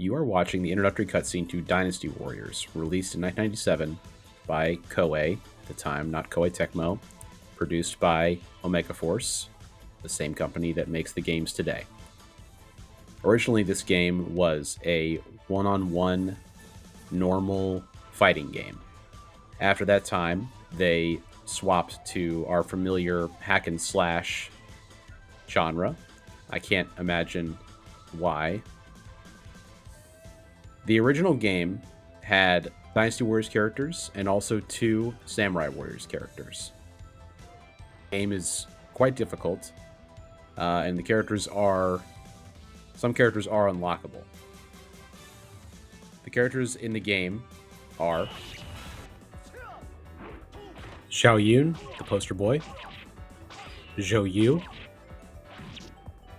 You are watching the introductory cutscene to Dynasty Warriors, released in 1997 by Koei, at the time not Koei Tecmo, produced by Omega Force, the same company that makes the games today. Originally, this game was a one-on-one normal fighting game. After that time, they swapped to our familiar hack and slash genre. I can't imagine why. The original game had Dynasty Warriors characters and also 2 Samurai Warriors characters. The game is quite difficult, and some characters are unlockable. The characters in the game are Xiao Yun, the poster boy, Zhou Yu,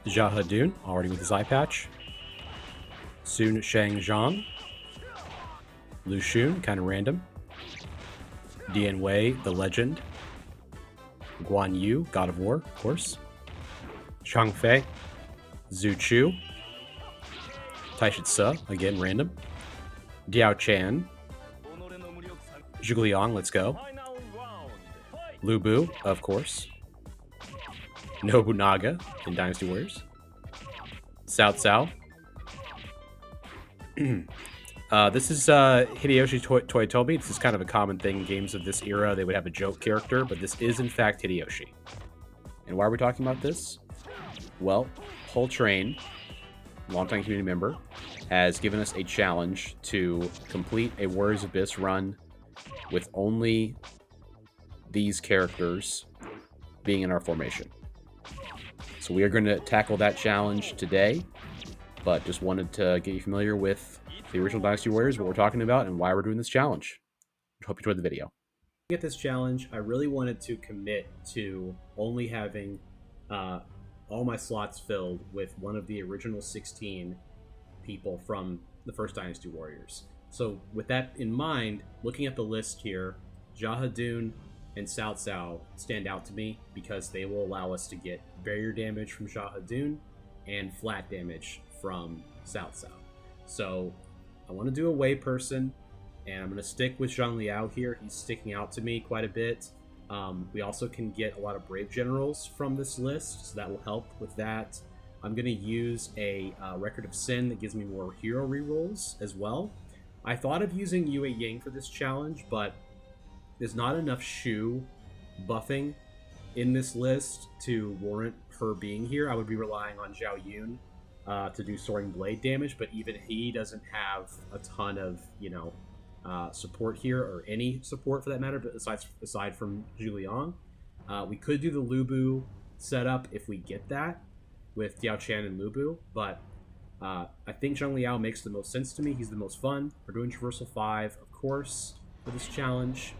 Jia Hedun, already with his eye patch, Sun Shang Zhang, Lu Xun, kind of random, Dian Wei, the legend, Guan Yu, God of War, of course, Shang Fei, Zhu Chu, Taishi Tse, again random, Diao Chan, Zhuge Liang, let's go, Lu Bu, of course, Nobunaga in Dynasty Warriors, Cao Cao. This is Hideyoshi Toyotomi. This is kind of a common thing in games of this era. They would have a joke character, but this is in fact Hideyoshi. And why are we talking about this? Well, Whole Train, longtime community member, has given us a challenge to complete a Warriors Abyss run with only these characters being in our formation. So we are going to tackle that challenge today, but just wanted to get you familiar with the original Dynasty Warriors, what we're talking about, and why we're doing this challenge. Hope you enjoyed the video. To get this challenge, I really wanted to commit to only having all my slots filled with one of the original 16 people from the first Dynasty Warriors. So with that in mind, looking at the list here, Jia Hedun and Cao Cao stand out to me because they will allow us to get barrier damage from Jia Hedun and flat damage from Cao Cao. So I want to do a Wei person, and I'm going to stick with Zhang Liao here. He's sticking out to me quite a bit. We also can get a lot of Brave Generals from this list, so that will help with that. I'm going to use a Record of Sin that gives me more hero rerolls as well. I thought of using Yue Ying for this challenge, but there's not enough Shu buffing in this list to warrant her being here. I would be relying on Xiao Yun to do Soaring Blade damage, but even he doesn't have a ton of, support here, or any support for that matter, but aside from Zhuge Liang. We could do the Lu Bu setup if we get that with Diao Chan and Lu Bu, but I think Zhang Liao makes the most sense to me. He's the most fun. We're doing Traversal 5, of course, for this challenge.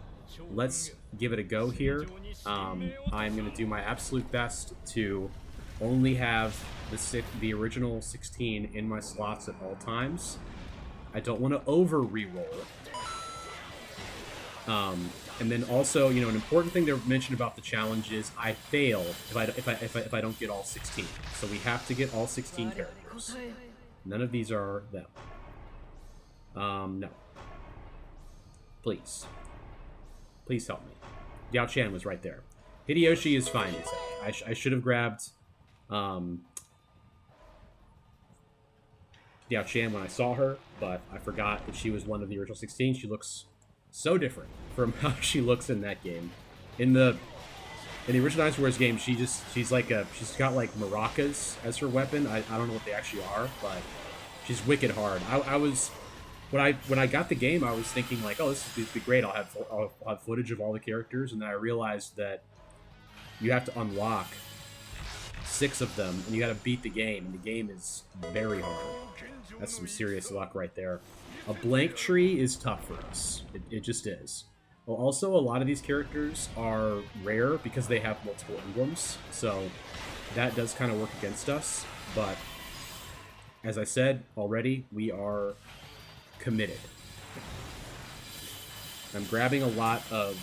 Let's give it a go here. I'm going to do my absolute best to only have the original 16 in my slots at all times. I don't want to over reroll. And then also, an important thing to mention about the challenge is I fail if I don't get all 16. So we have to get all 16 characters. None of these are them. No. Please help me. Diao Chan was right there. Hideyoshi is fine. I should have grabbed Diao Chan when I saw her, but I forgot that she was one of the original 16. She looks so different from how she looks in that game. In the original Dynasty Warriors game, she's got like maracas as her weapon. I don't know what they actually are, but she's wicked hard. I was when I got the game, I was thinking like, oh, this would be great. I'll have footage of all the characters, and then I realized that you have to unlock 6 of them, and you got to beat the game, and the game is very hard. That's some serious luck right there. A blank tree is tough for us. It just is. Well, also, a lot of these characters are rare because they have multiple emblems, so that does kind of work against us. But as I said already, we are committed. I'm grabbing a lot of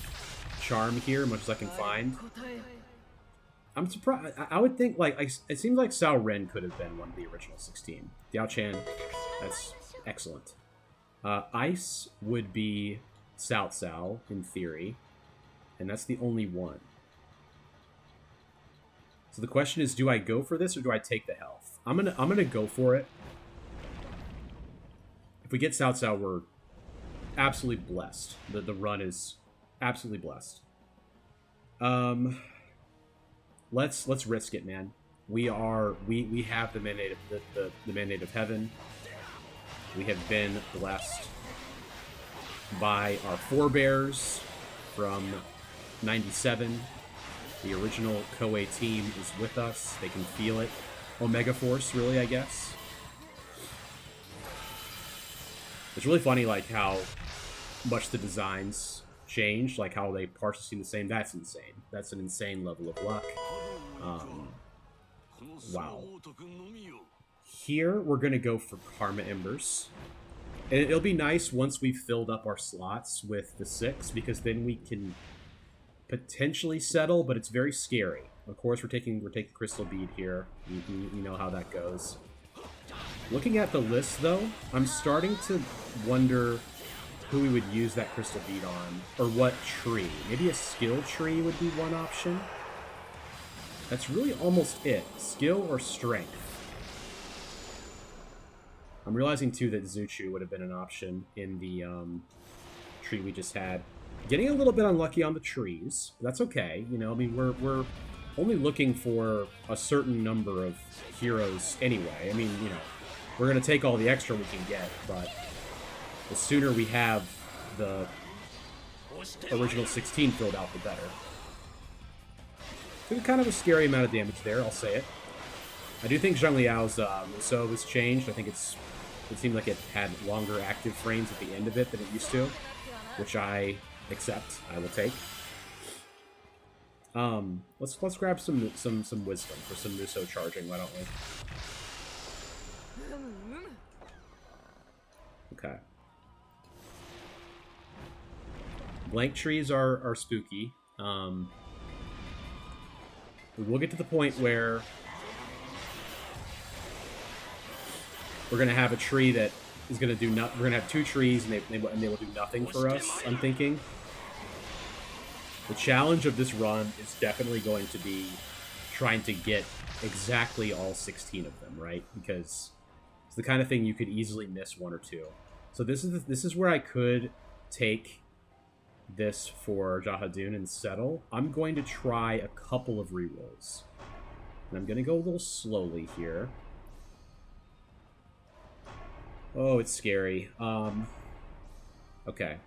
charm here, much as I can find. I'm surprised. I would think, it seems like Sao Ren could have been one of the original 16. Diao Chan, that's Excellent. Ice would be Cao Cao, in theory. And that's the only one. So the question is, do I go for this or do I take the health? I'm gonna go for it. If we get Cao Cao, we're absolutely blessed. The run is absolutely blessed. Let's risk it, man. We have the mandate of the mandate of heaven. We have been blessed by our forebears from 97. The original Koei team is with us. They can feel it. Omega Force, really, I guess. It's really funny, like, how much the designs changed, like how they partially seem the same. That's insane. That's an insane level of luck. Wow. Here, we're going to go for Karma Embers. And it'll be nice once we've filled up our slots with the 6, because then we can potentially settle, but it's very scary. Of course, we're taking Crystal Bead here. You know how that goes. Looking at the list, though, I'm starting to wonder who we would use that Crystal Bead on, or what tree. Maybe a skill tree would be one option. That's really almost it. Skill or strength. I'm realizing, too, that Zuchu would have been an option in the tree we just had. Getting a little bit unlucky on the trees. That's okay. You know, I mean, we're only looking for a certain number of heroes anyway. I mean, you know, we're going to take all the extra we can get, but the sooner we have the original 16 filled out, the better. Took kind of a scary amount of damage there, I'll say it. I do think Zhang Liao's Musou was changed. I think it seemed like it had longer active frames at the end of it than it used to, which I accept. I will take. Let's grab some wisdom for some Musou charging, why don't we? Okay. Blank trees are spooky. We'll get to the point where we're gonna have a tree that is gonna do not. We're gonna have 2 trees, and they will do nothing for us. I'm thinking. The challenge of this run is definitely going to be trying to get exactly all 16 of them, right? Because it's the kind of thing you could easily miss 1 or 2. So this is where I could take this for Jahadun and settle. I'm going to try a couple of rerolls. And I'm going to go a little slowly here. Oh, it's scary. Okay.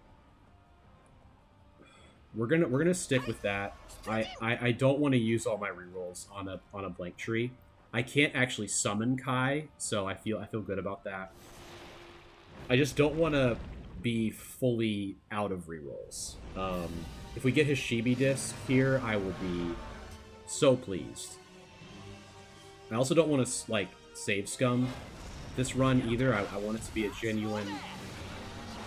We're gonna stick with that. I don't want to use all my rerolls on a blank tree. I can't actually summon Kai, so I feel good about that. I just don't want to be fully out of rerolls. If we get his Shibi disc here, I will be so pleased. I also don't want to like save scum this run either. I want it to be a genuine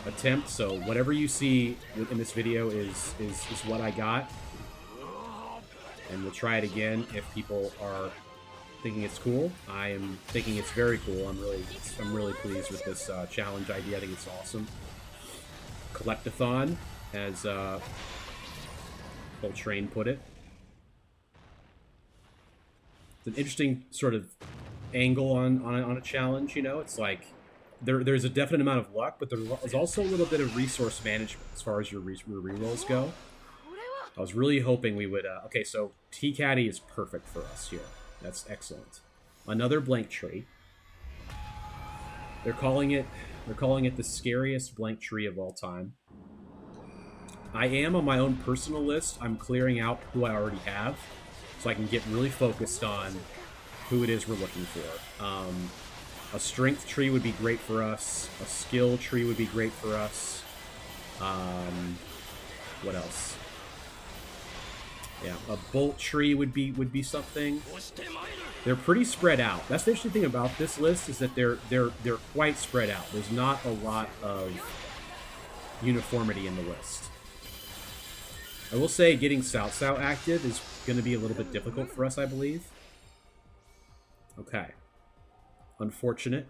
attempt, so whatever you see in this video is what I got, and we'll try it again if people are thinking it's cool. I am thinking it's very cool. I'm really pleased with this challenge idea. I think it's awesome. Collectathon, as Coltrane put it. It's an interesting sort of angle on a challenge. You know, it's like there's a definite amount of luck, but there's also a little bit of resource management as far as your rerolls go. I was really hoping we would... okay, so T-Caddy is perfect for us here. That's excellent. Another blank tree. They're calling it the scariest blank tree of all time. I am on my own personal list. I'm clearing out who I already have, so I can get really focused on who it is we're looking for. A strength tree would be great for us. A skill tree would be great for us. What else? Yeah, a bolt tree would be something. They're pretty spread out. That's the interesting thing about this list, is that they're quite spread out. There's not a lot of uniformity in the list. I will say getting Cao Cao active is going to be a little bit difficult for us, I believe. Okay. Unfortunate.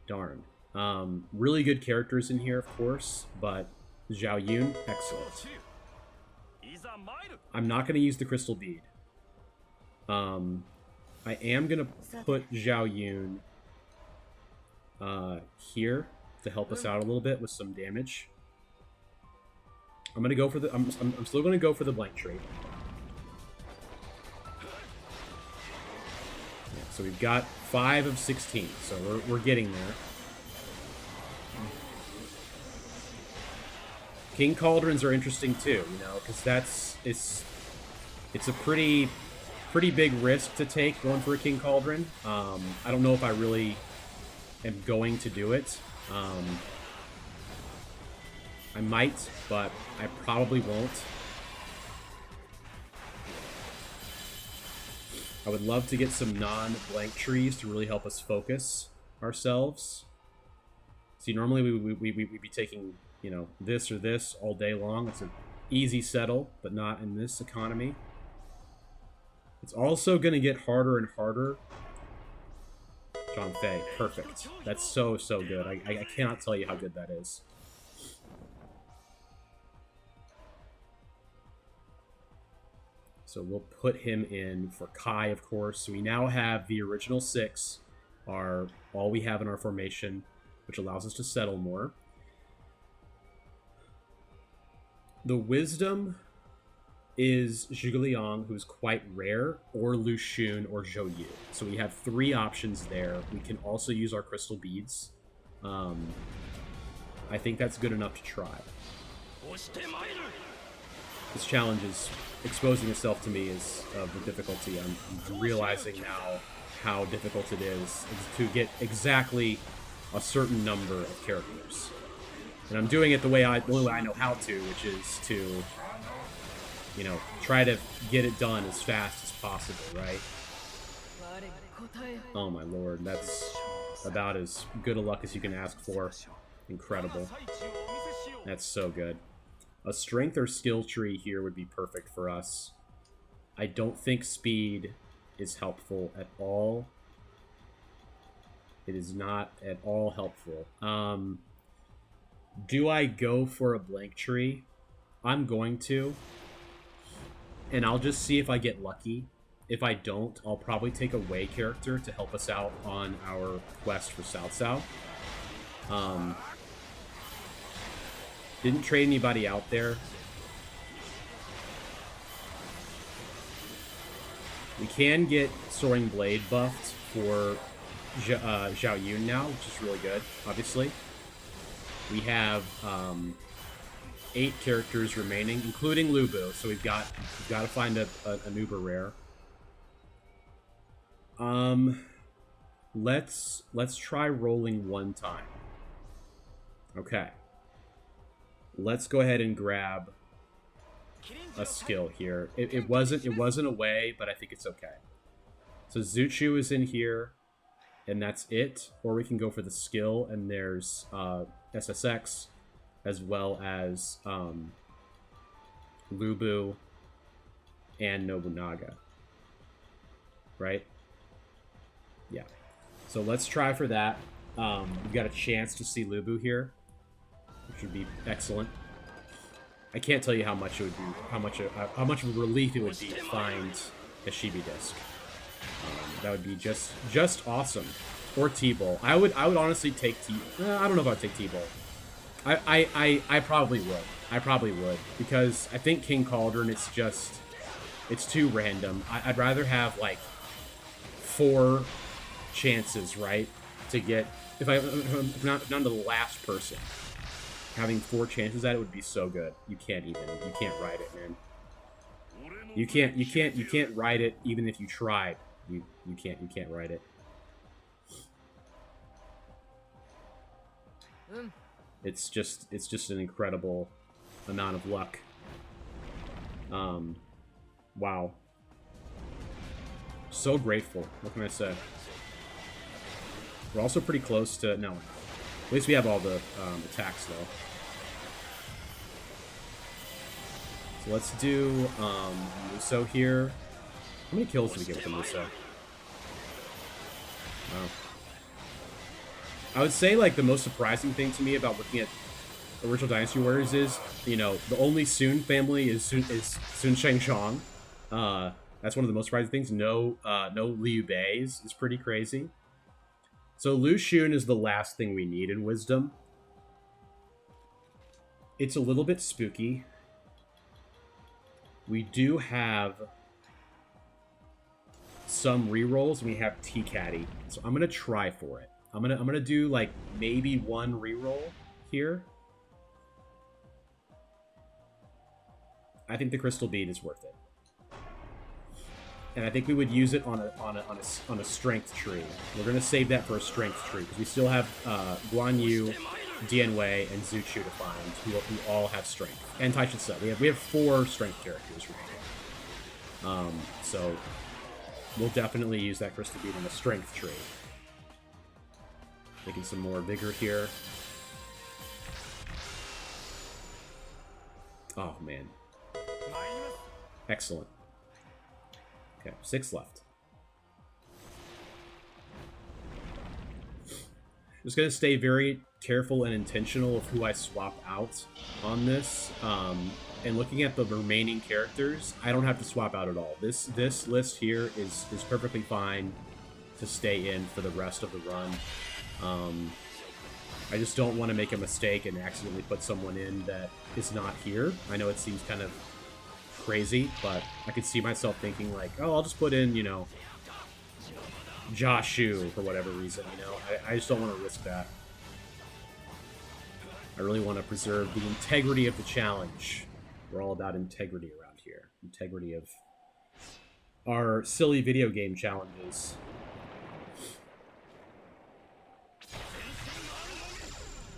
Darn. Really good characters in here, of course, but Zhao Yun, excellent. I'm not going to use the Crystal Bead. I am going to put Zhao Yun here to help us out a little bit with some damage. I'm going to go for the... I'm still going to go for the blank trade. Yeah, so we've got 5 of 16, so we're getting there. King Cauldrons are interesting too, you know, because it's a pretty big risk to take going for a King Cauldron. I don't know if I really am going to do it. I might, but I probably won't. I would love to get some non-blank trees to really help us focus ourselves. See, normally we'd be taking, you know, this or this all day long. It's an easy settle, but not in this economy. It's also going to get harder and harder. Zhang Fei, perfect. That's so good. I cannot tell you how good that is. So we'll put him in for Kai, of course. So we now have the original 6, are all we have in our formation, which allows us to settle more. The Wisdom is Zhuge Liang, who's quite rare, or Lu Xun, or Zhou Yu. So we have 3 options there. We can also use our Crystal Beads. I think that's good enough to try. This challenge is exposing itself to me is of the difficulty. I'm realizing now how difficult it is to get exactly a certain number of characters. And I'm doing it the only way I know how to, which is to, you know, try to get it done as fast as possible, right? Oh my lord, that's about as good a luck as you can ask for. Incredible. That's so good. A strength or skill tree here would be perfect for us. I don't think speed is helpful at all. It is not at all helpful. Do I go for a blank tree? I'm going to. And I'll just see if I get lucky. If I don't, I'll probably take a Wei character to help us out on our quest for South. Didn't trade anybody out there. We can get Soaring Blade buffed for Zhao Yun now, which is really good, obviously. We have 8 characters remaining, including Lu Bu, so we've got to find an uber rare. Let's try rolling one time. Okay. Let's go ahead and grab a skill here. It wasn't a Wei, but I think it's okay. So Zuchu is in here, and that's it. Or we can go for the skill, and there's SSX, as well as Lu Bu and Nobunaga. Right? Yeah. So let's try for that. We've got a chance to see Lu Bu here, which would be excellent. I can't tell you how much it would be, how much of a relief it would be to find a Shibi disc. That would be just awesome. Or T-Bowl. I would honestly take I don't know if I'd take T-Bowl. I probably would. I probably would, because I think King Cauldron, it's too random. I'd rather have like 4 chances, right, to get, if not the last person, having 4 chances at it would be so good. You can't ride it, man. You can't ride it even if you tried. You can't ride it. It's just an incredible amount of luck. Wow. So grateful. What can I say? We're also pretty close to... No. At least we have all the attacks, though. So let's do Muso here. How many kills did we get with the Muso? Wow. I would say, like, the most surprising thing to me about looking at original Dynasty Warriors is, you know, the only Sun family is Sun Shengshang. That's one of the most surprising things. No Liu Bei is pretty crazy. So Lu Xun is the last thing we need in Wisdom. It's a little bit spooky. We do have some rerolls. We have T-Caddy. So I'm gonna try for it. I'm gonna do like maybe one reroll here. I think the Crystal Bead is worth it. And I think we would use it on a strength tree. We're gonna save that for a strength tree because we still have Guan Yu, Dian Wei, and Zhu Chu to find, who all have strength, and Tai Shi. We have 4 strength characters right now. So we'll definitely use that Crystal Bead in a strength tree. Making some more vigor here. Oh man, excellent. Okay, 6 left. Just gonna stay very careful and intentional of who I swap out on this. And looking at the remaining characters, I don't have to swap out at all. This list here is perfectly fine to stay in for the rest of the run. I just don't want to make a mistake and accidentally put someone in that is not here. I know it seems kind of crazy, but I could see myself thinking like, oh, I'll just put in, you know, Joshu for whatever reason, you know. I just don't want to risk that. I really want to preserve the integrity of the challenge. We're all about integrity around here. Integrity of our silly video game challenges.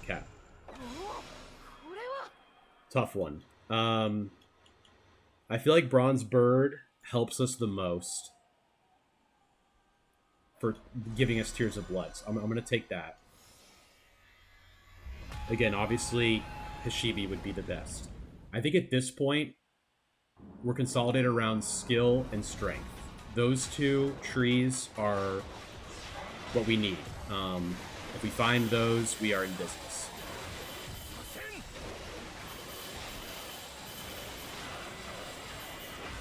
Okay. Tough one. I feel like Bronze Bird helps us the most for giving us Tears of Blood. So I'm going to take that. Again, obviously, Hashibi would be the best. I think at this point, we're consolidated around skill and strength. Those 2 trees are what we need. If we find those, we are in business.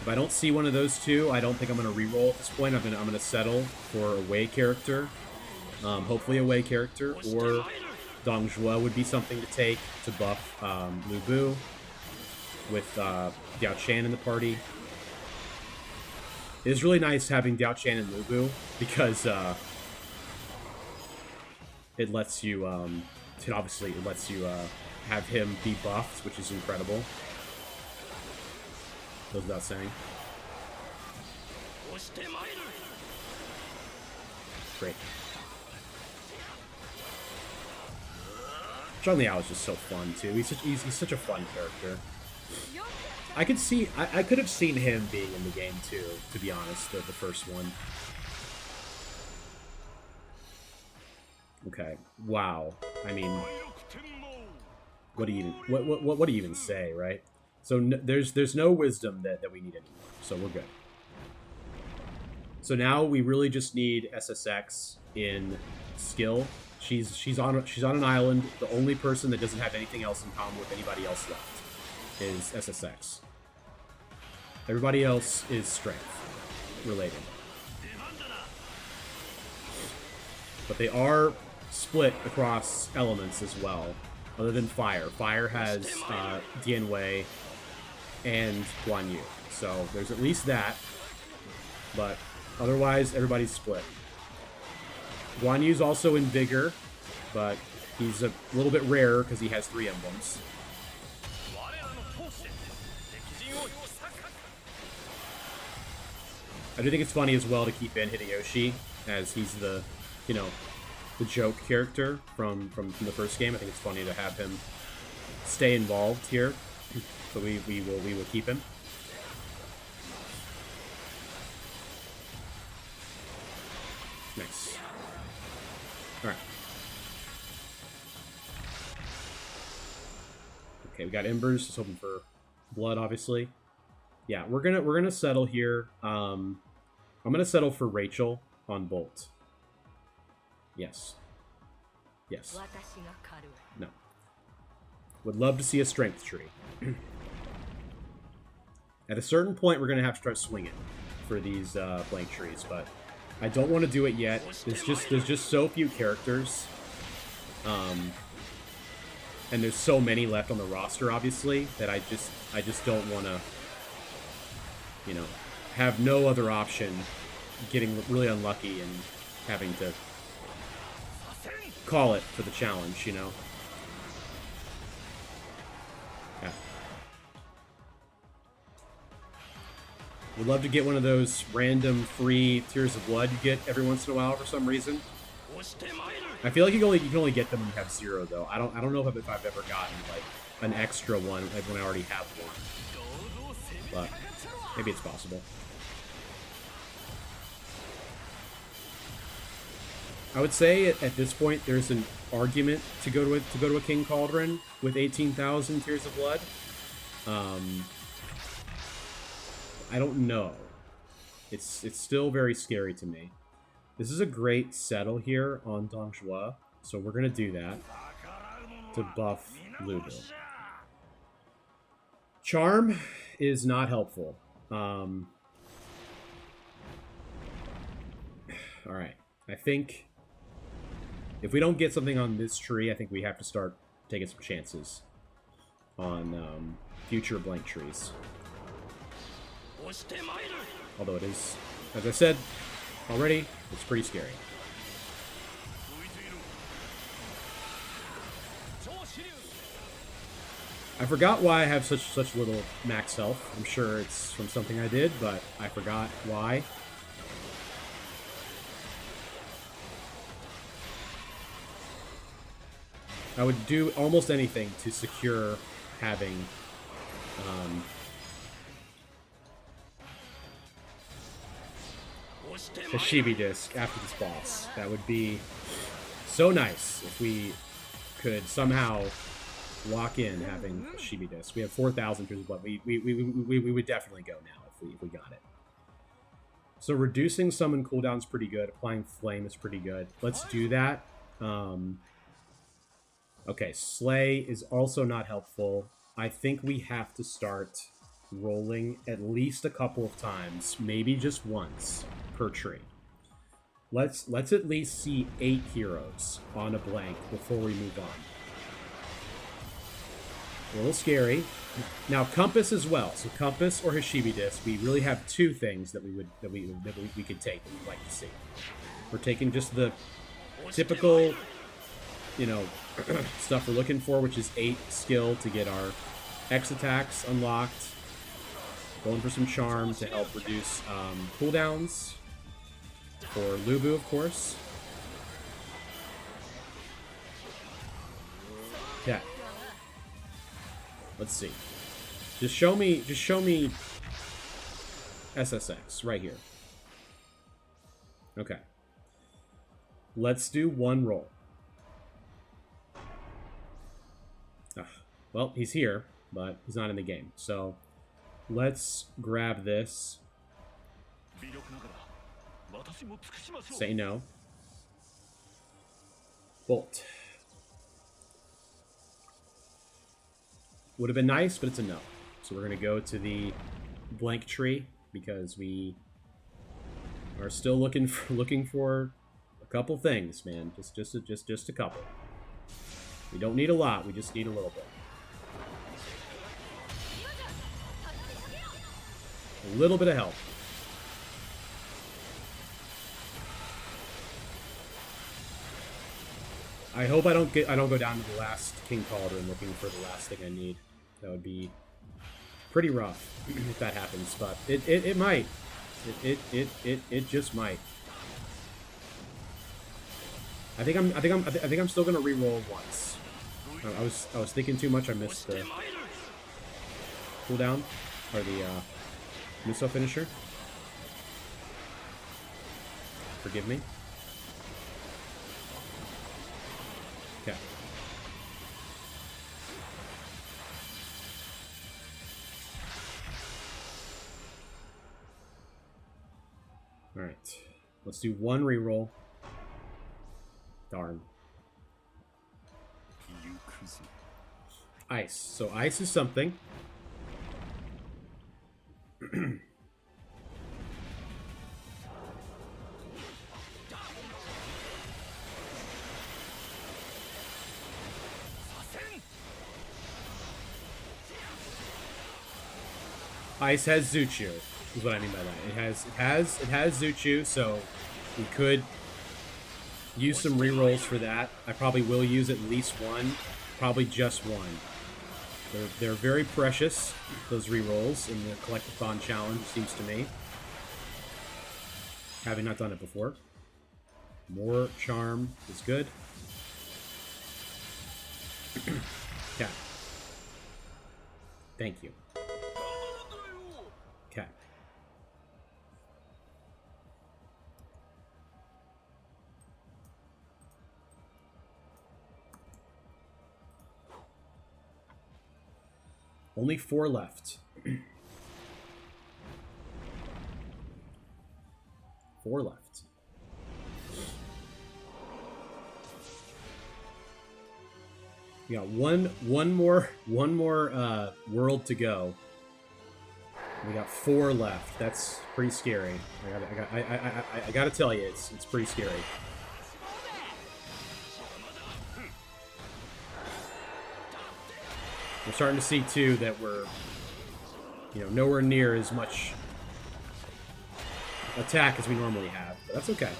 If I don't see one of those 2, I don't think I'm going to reroll at this point. I'm going to settle for a Wei character. Hopefully a Wei character, or Dong Zhuo would be something to take to buff Lu Bu with Diao Chan in the party. It is really nice having Diao Chan and Lu Bu because it lets you, obviously it lets you have him be buffed, which is incredible. Goes without saying. Great. Zhang Liao is just so fun too. He's such a fun character. I could have seen him being in the game too, to be honest, the first one. Okay. Wow. I mean, what do you even say, right? So there's no wisdom that we need anymore. So we're good. So now we really just need SSX in skill. She's on an island. The only person that doesn't have anything else in common with anybody else left is SSX. Everybody else is strength related. But they are split across elements as well, other than fire. Fire has Dian Wei and Guan Yu. So there's at least that. But otherwise, everybody's split. Guan Yu's also in Vigor, but he's a little bit rarer because he has 3 emblems. I do think it's funny as well to keep in Hideyoshi, as he's the, you know, the joke character from the first game. I think it's funny to have him stay involved here. So we will keep him. Nice. All right. Okay, we got embers. Just hoping for blood, obviously. Yeah, we're gonna settle here. I'm gonna settle for Rachel on Bolt. Yes. Yes. No. Would love to see a strength tree. At a certain point, we're going to have to start swinging for these blank trees, but I don't want to do it yet. There's just so few characters. And there's so many left on the roster, obviously, that I just don't want to, you know, have no other option getting really unlucky and having to call it for the challenge, you know? Yeah. Would love to get one of those random free Tears of Blood you get every once in a while for some reason. I feel like you can only get them when you have 0 though. I don't know if I've ever gotten like an extra one like when I already have one. But maybe it's possible. I would say at this point there's an argument to go to a King Cauldron with 18,000 Tears of Blood. I don't know. It's still very scary to me. This is a great settle here on Dongjua, so we're gonna do that to buff Lubu. Charm is not helpful. All right, I think if we don't get something on this tree, I think we have to start taking some chances on future blank trees. Although it is, as I said already, it's pretty scary. I forgot why I have such little max health. I'm sure it's from something I did, but I forgot why. I would do almost anything to secure having a Shibi disc after this boss. That would be so nice if we could somehow lock in having a Shibi disc. We have 4,000 Tears of Blood. We would definitely go now if we got it. So reducing summon cooldown is pretty good. Applying flame is pretty good. Let's do that. Okay, Slay is also not helpful. I think we have to start rolling at least a couple of times, maybe just once per tree. Let's at least see 8 heroes on a blank before we move on. A little scary. Now Compass as well. So Compass or Hashibi Disc. We really have 2 things that we could take that we'd like to see. We're taking just the typical, you know, stuff we're looking for, which is 8 skill to get our X attacks unlocked. Going for some charm to help reduce cooldowns. For Lubu, of course. Yeah. Let's see. Just show me SSX right here. Okay. Let's do 1 roll. Well, he's here, but he's not in the game. So let's grab this. Say no. Bolt. Would have been nice, but it's a no. So we're going to go to the blank tree because we are still looking for a couple things, man. Just a couple. We don't need a lot. We just need a little bit. A little bit of help. I hope I don't go down to the last King Cauldron looking for the last thing I need. That would be pretty rough if that happens, but it might. It just might. I think I'm still gonna re-roll once. I was thinking too much. I missed the cooldown or the Muso finisher. Forgive me. Okay. All right. Let's do 1 reroll. Darn. Ice. So ice is something. Ice has Zuchu, is what I mean by that. It has Zuchu, so we could use some rerolls for that. I probably will use at least one, probably just one. They're very precious, those rerolls in the Collectathon challenge, seems to me. Having not done it before. More charm is good. Okay. Thank you. Okay. Only 4 left. 4 left. We got one more world to go. We got 4 left. That's pretty scary. I gotta tell you, it's pretty scary. We're starting to see too that we're, nowhere near as much attack as we normally have, but that's okay.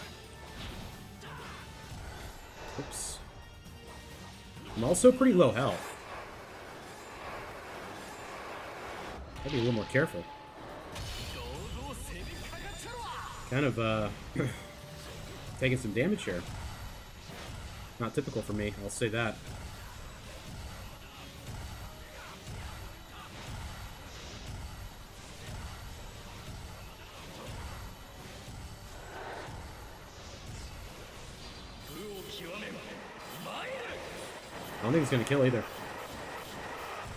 Oops. I'm also pretty low health. Gotta be a little more careful. Kind of, taking some damage here. Not typical for me, I'll say that. I don't think it's going to kill either.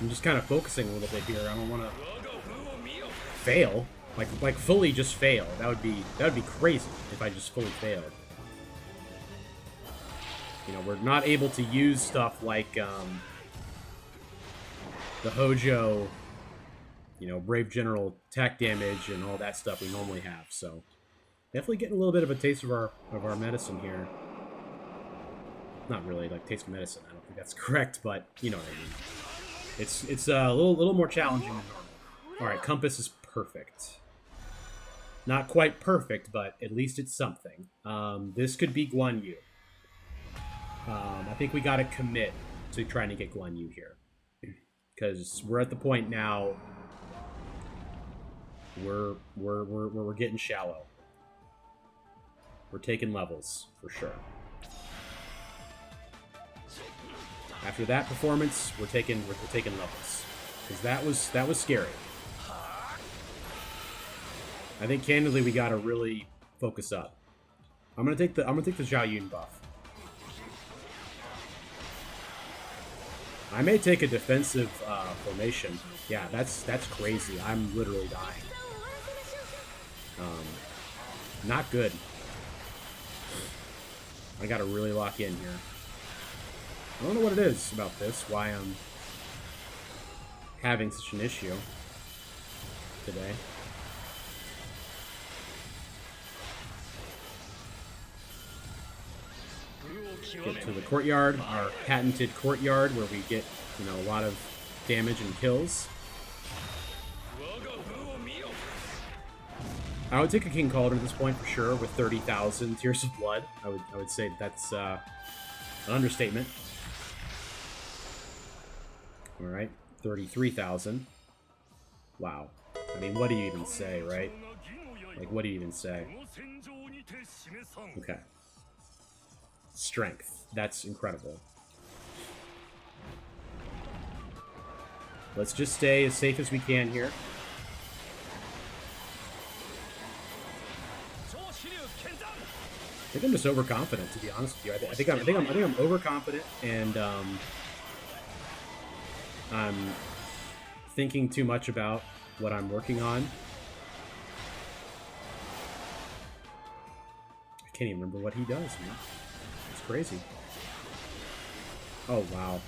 I'm just kind of focusing a little bit here. I don't want to fail. Like fully just fail. That would be crazy if I just fully failed. We're not able to use stuff like the Hojo, Brave General attack damage and all that stuff we normally have. So definitely getting a little bit of a taste of our medicine here. Not really like taste of medicine. I don't think that's correct, but you know what I mean. It's a little more challenging than normal. All right, compass is perfect. Not quite perfect, but at least it's something. This could be Guan Yu. I think we got to commit to trying to get Guan Yu here, because we're at the point now. We're getting shallow. We're taking levels for sure. After that performance, we're taking levels, because that was scary. I think candidly we gotta really focus up. I'm gonna take the Zhao Yun buff. I may take a defensive formation. Yeah, that's crazy. I'm literally dying. Not good. I gotta really lock in here. I don't know what it is about this, why I'm having such an issue today. Get to the courtyard, our patented courtyard, where we get, a lot of damage and kills. I would take a King Cauldron at this point for sure, with 30,000 Tears of Blood. I would say that's an understatement. All right, 33,000. Wow. I mean, what do you even say, right? Like, what do you even say? Okay. Strength. That's incredible. Let's just stay as safe as we can here. I think I'm just overconfident, to be honest with you. I think I'm overconfident, and I'm thinking too much about what I'm working on. I can't even remember what he does, man. It's crazy. Oh, wow.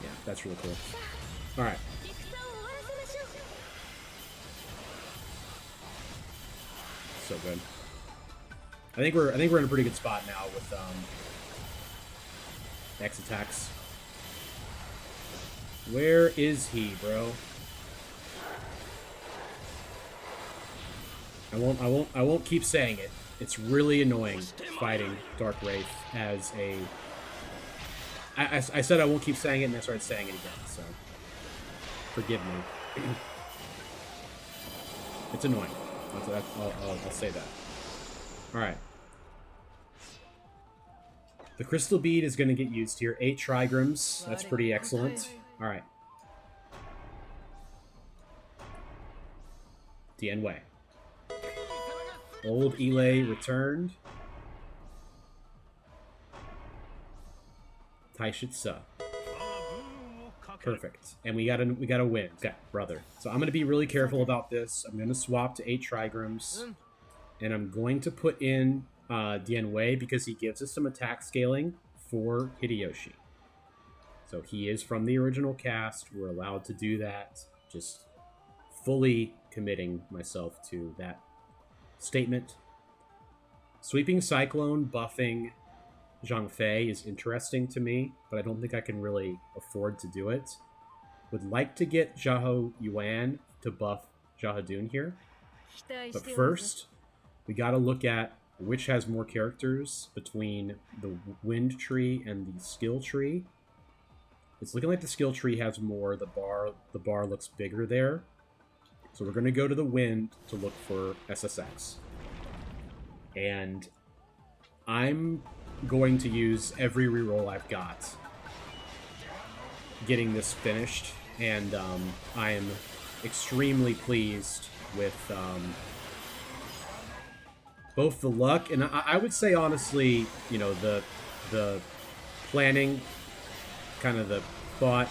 Yeah, that's really cool. All right. So good. I think we're in a pretty good spot now with X attacks. Where is he, bro? I won't keep saying it. It's really annoying fighting Dark Wraith as a... I said I won't keep saying it, and I started saying it again, so... Forgive me. It's annoying. I'll say that. Alright. The Crystal Bead is going to get used here. 8 Trigrams. That's pretty excellent. Alright. Dian Wei. Old Elay returned. Taishitsu. Perfect. And we gotta win. Okay, brother. So I'm gonna be really careful about this. I'm gonna swap to 8 Trigrams. And I'm going to put in Dian Wei because he gives us some attack scaling for Hideyoshi. So he is from the original cast. We're allowed to do that. Just fully committing myself to that statement. Sweeping Cyclone buffing Zhang Fei is interesting to me, but I don't think I can really afford to do it. Would like to get Xiahou Yuan to buff Xiahou here. But first, we gotta look at which has more characters between the Wind Tree and the Skill Tree. It's looking like the Skill Tree has more. The bar looks bigger there. So we're gonna go to the Wind to look for SSX. And I'm going to use every reroll I've got getting this finished, and I am extremely pleased with both the luck and I would say honestly, you know, the planning, kind of the thought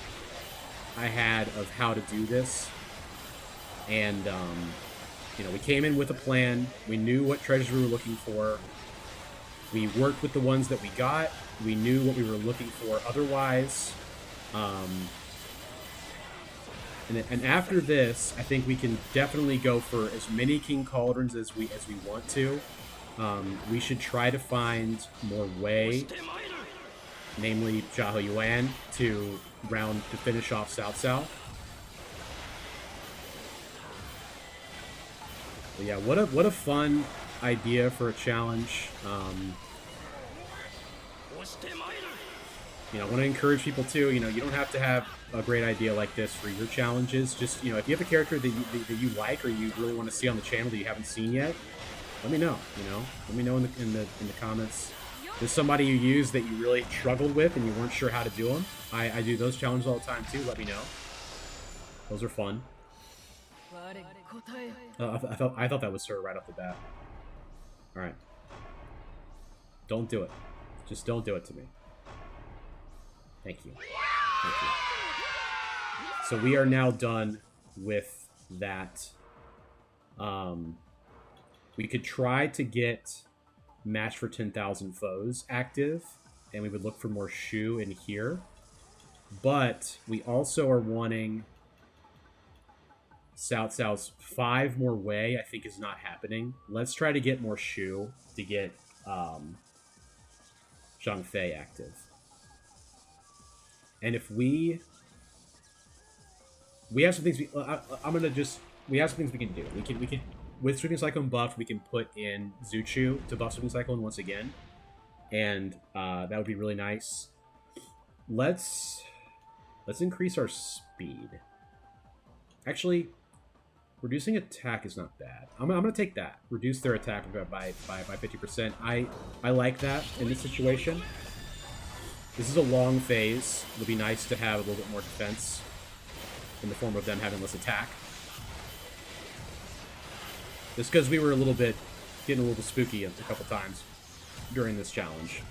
I had of how to do this, and you know, we came in with a plan. We knew what treasures we were looking for. We worked with the ones that we got. We knew what we were looking for otherwise. And after this, I think we can definitely go for as many King Cauldrons as we want to. We should try to find more Wei, namely Xiahou Yuan, to finish off South. But yeah, what a fun idea for a challenge. You know, I want to encourage people too. You know, you don't have to have a great idea like this for your challenges. Just, you know, if you have a character that you like or you really want to see on the channel that you haven't seen yet, let me know. You know, let me know in the comments. There's somebody you use that you really struggled with and you weren't sure how to do them. I do those challenges all the time too. Let me know. Those are fun. I thought that was her right off the bat. All right. Don't do it. Just don't do it to me. Thank you. Thank you. So we are now done with that. We could try to get Match for 10,000 Foes active, and we would look for more Shu in here. But we also are wanting South's 5 more Wei, I think is not happening. Let's try to get more Shu to get Zhang Fei active. And if we have some things we have some things we can do. We can with Sweeping Cyclone buff, we can put in Zuchu to buff Sweeping Cyclone once again. And that would be really nice. Let's increase our speed. Actually, reducing attack is not bad. I'm gonna take that. Reduce their attack by 50%. I like that in this situation. This is a long phase. It'll be nice to have a little bit more defense in the form of them having less attack. Just because we were getting a little spooky a couple times during this challenge.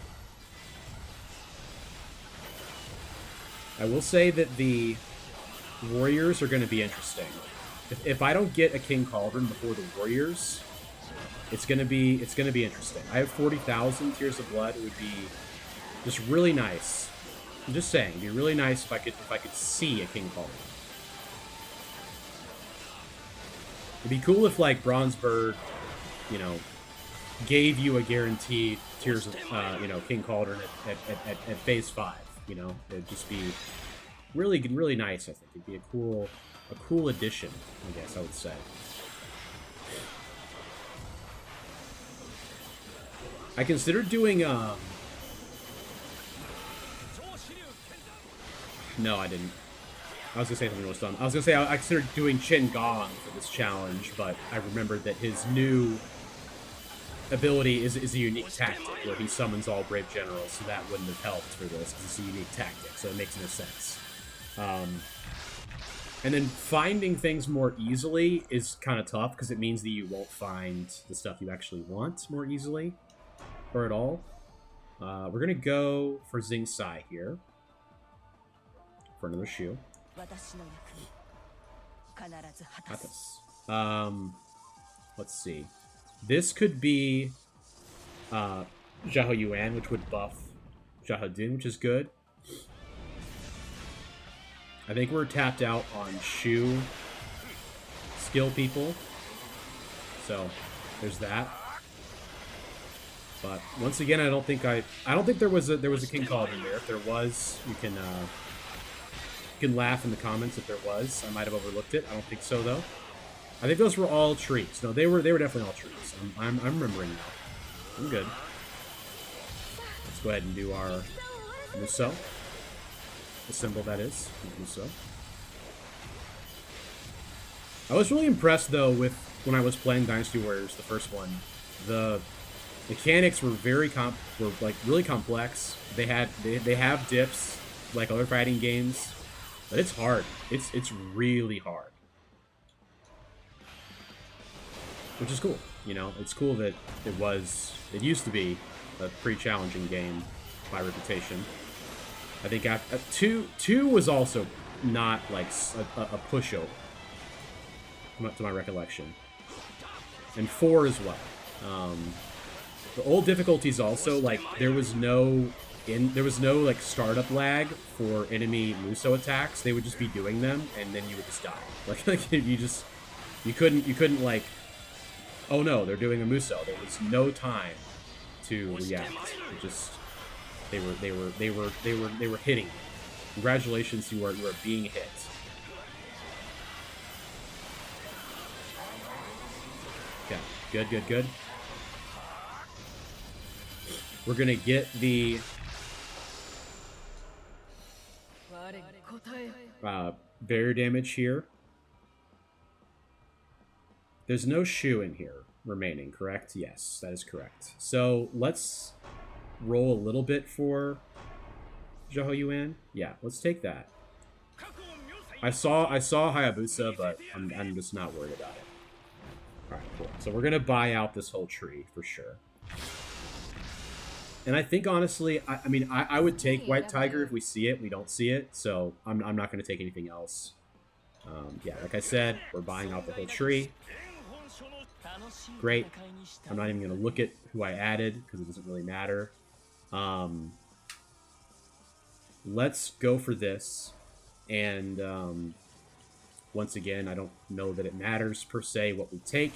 I will say that the Warriors are going to be interesting. If I don't get a King Cauldron before the Warriors, it's going to be interesting. I have 40,000 Tears of Blood. It would be just really nice I'm just saying, it'd be really nice if I could see a King Cauldron. It'd be cool if like Bronzeberg, you know, gave you a guaranteed Tears of you know, King Cauldron at phase 5. You know, it'd just be really nice. I think it'd be a cool addition, I guess I would say. I considered doing no, I didn't. I was gonna say something was done. I was gonna say I considered doing Chen Gong for this challenge, but I remembered that his new ability is a unique tactic where he summons all Brave Generals, so that wouldn't have helped for this because it's a unique tactic, so it makes no sense. And then finding things more easily is kind of tough because it means that you won't find the stuff you actually want more easily or at all. We're gonna go for Xing Sai here for another shoe. Let's see. This could be Xiahou Yuan, which would buff Xiahou Dun, which is good. I think we're tapped out on Shu skill people. So there's that. But once again, I don't think there was a King Cauldron there. If there was, you can laugh in the comments if there was. I might have overlooked it. I don't think so though. I think those were all trees. No, they were definitely all trees. I'm remembering now. I'm good. Let's go ahead and do our Musou. The symbol that is Musou. I was really impressed though with when I was playing Dynasty Warriors, the first one. The mechanics were really complex. They have dips like other fighting games, but it's hard. It's really hard. Which is cool, you know. It's cool that it used to be a pretty challenging game by reputation. I think after two was also not like a pushover, to my recollection, and 4 as well. The old difficulties also, like there was no like startup lag for enemy Musou attacks. They would just be doing them, and then you would just die. Like you couldn't like. Oh no, they're doing a Musou. There was no time to react. It just they were hitting. Congratulations, you are being hit. Okay, good. We're gonna get the barrier damage here. There's no Shu in here remaining, correct? Yes, that is correct. So let's roll a little bit for Xiahou Yuan. Yeah, let's take that. I saw Hayabusa, but I'm just not worried about it. Alright, cool. So we're gonna buy out this whole tree for sure. And I think honestly, I would take White Tiger if we see it. We don't see it, so I'm not gonna take anything else. Yeah, like I said, we're buying out the whole tree. Great. I'm not even going to look at who I added because it doesn't really matter. Let's go for this. And once again, I don't know that it matters per se what we take.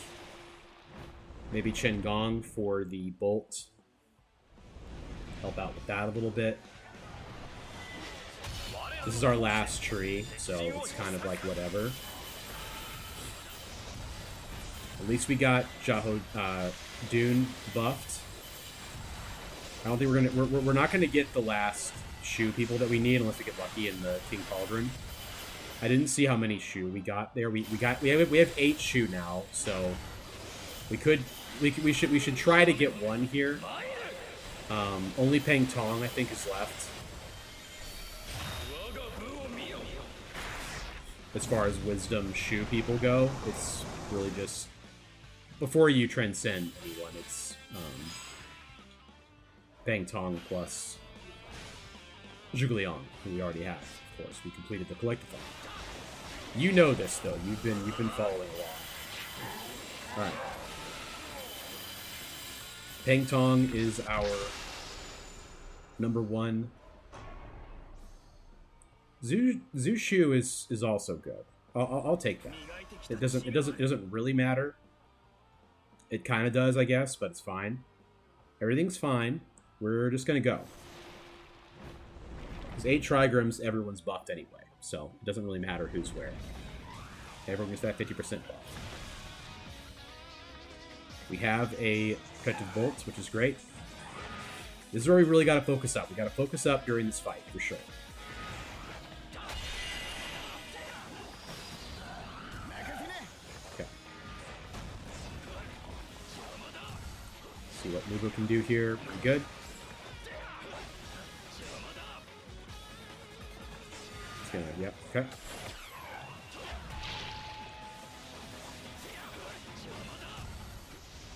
Maybe Chen Gong for the bolt. Help out with that a little bit. This is our last tree, so it's kind of like whatever. At least we got Xiahou Dun buffed. I don't think we're not gonna get the last Shu people that we need unless we get lucky in the King Cauldron. I didn't see how many Shu we got there. We have 8 Shu now, so we should try to get one here. Only Peng Tong I think is left. As far as Wisdom Shu people go, it's really just before you transcend anyone, it's Peng Tong plus Zhuge Liang, who we already have. Of course, we completed the Collectathon. You know this though. You've been following along. All right. Peng Tong is our #1 Zushu is also good. I'll take that. It doesn't really matter. It kind of does, I guess, but it's fine. Everything's fine. We're just gonna go. Because 8 Trigrams, everyone's buffed anyway, so it doesn't really matter who's where. Everyone gets that 50% buff. We have a Protective Bolt, which is great. This is where we really got to focus up. We got to focus up during this fight, for sure. Okay. See what Mugo can do here. Pretty good. It's gonna, yep, okay.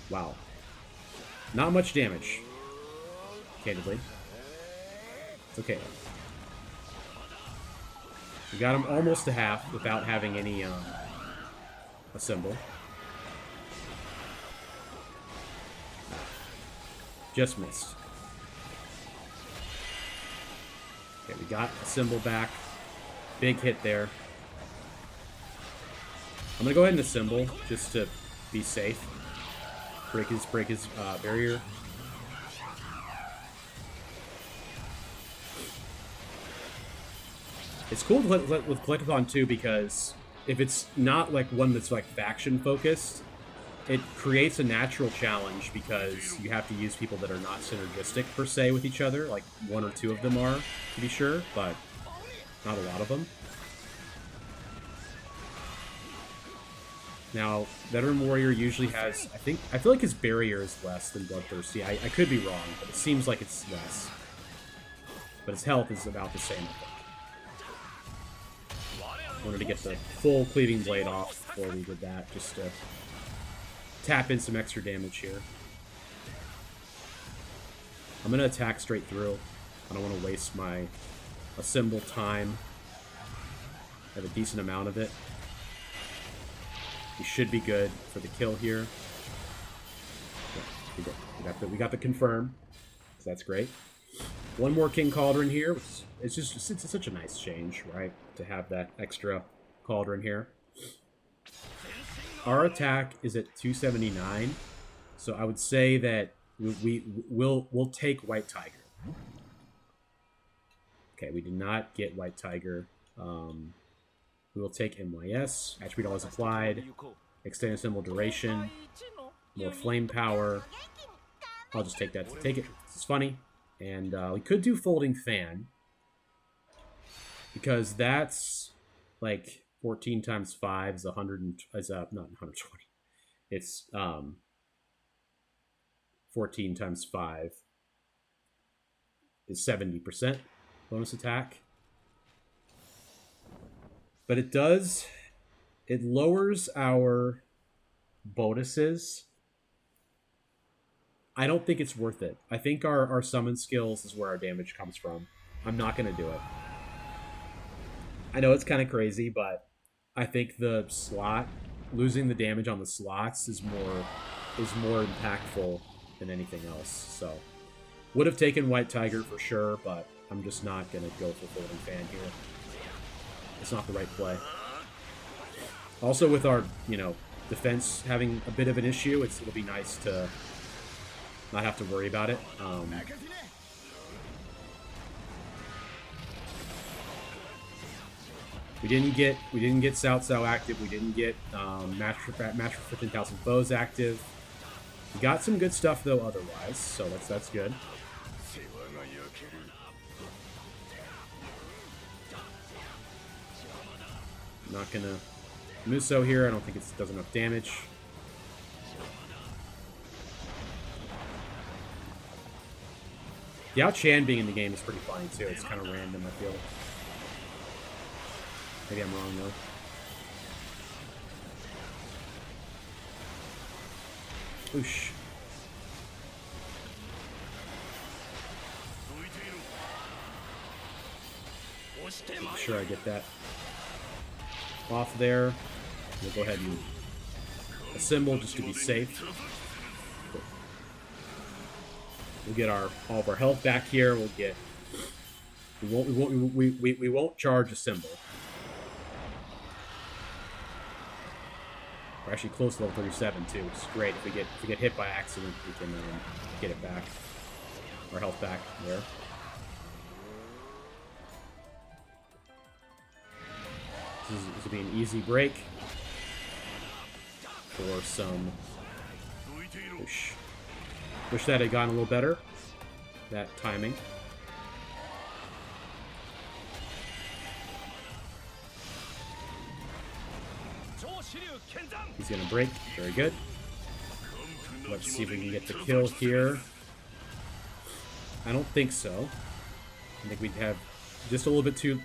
Wow. Not much damage. Candidly. It's okay. We got him almost to half without having any, a symbol. Just missed. Okay, we got a symbol back. Big hit there. I'm gonna go ahead and assemble just to be safe. Break his barrier. It's cool with Collectathon too, because if it's not like one that's like faction focused, it creates a natural challenge because you have to use people that are not synergistic per se with each other. Like 1 or 2 of them are, to be sure, but not a lot of them. Now, Veteran Warrior usually has, I feel like his barrier is less than Bloodthirsty. I could be wrong, but it seems like it's less. But his health is about the same, I think. Wanted to get the full Cleaving Blade off before we did that, just to tap in some extra damage here. I'm going to attack straight through. I don't want to waste my assemble time. I have a decent amount of it. We should be good for the kill here. Yeah, we got the confirm, so that's great. One more King Cauldron here. It's such a nice change, right? To have that extra Cauldron here. Our attack is at 279, so I would say that we'll take White Tiger. Okay, we did not get White Tiger. We will take MYS. Attribute always applied. Extended symbol duration. More flame power. I'll just take that to take it. This is funny. And we could do Folding Fan. Because that's like 14 times 5 is 100 not 120. It's 14 times 5 is 70% bonus attack. But it lowers our bonuses. I don't think it's worth it. I think our summon skills is where our damage comes from. I'm not going to do it. I know it's kind of crazy, but I think the slot, losing the damage on the slots is more impactful than anything else. So, would have taken White Tiger for sure, but I'm just not going to go for Folding Fan here. It's not the right play. Also, with our, defense having a bit of an issue, it'll be nice to not have to worry about it. We didn't get South Sao active. We didn't get match for 15,000 foes active. We got some good stuff though otherwise, so that's good. Not gonna Muso here. I don't think it does enough damage. Yao Chan being in the game is pretty funny too. It's kind of random, I feel. Maybe I'm wrong though. Oosh. Make sure I get that off there. We'll go ahead and assemble just to be safe. We'll get all of our health back here. We won't charge a symbol. We're actually close to level 37 too, which is great. If we get hit by accident, we can get it back, our health back there. This will be an easy break for some push. Wish that had gone a little better. That timing. He's gonna break. Very good. Let's see if we can get the kill here. I don't think so. I think we'd have just a little bit too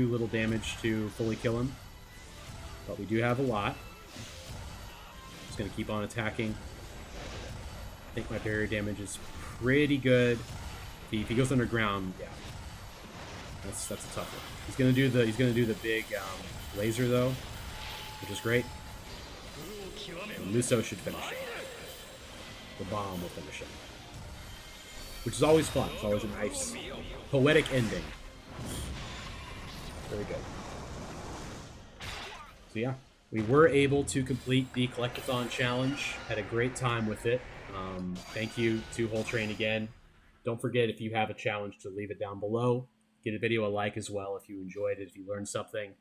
little damage to fully kill him. But we do have a lot. Just gonna keep on attacking. I think my barrier damage is pretty good. If he goes underground, yeah. That's a tough one. He's gonna do the big laser though, which is great. And Muso should finish it. The bomb will finish him. Which is always fun. It's always a nice, poetic ending. Very good. So yeah, we were able to complete the Collectathon challenge. Had a great time with it. Thank you to Whole Train again. Don't forget, if you have a challenge, to leave it down below. Give the video a like as well if you enjoyed it, if you learned something.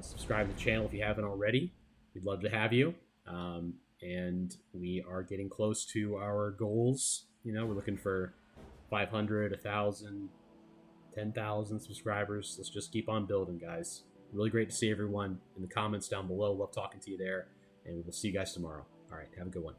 Subscribe to the channel if you haven't already. We'd love to have you. And we are getting close to our goals. You know, we're looking for 500, 1,000, 10,000 subscribers. Let's just keep on building, guys. Really great to see everyone in the comments down below. Love talking to you there. And we'll see you guys tomorrow. All right, have a good one.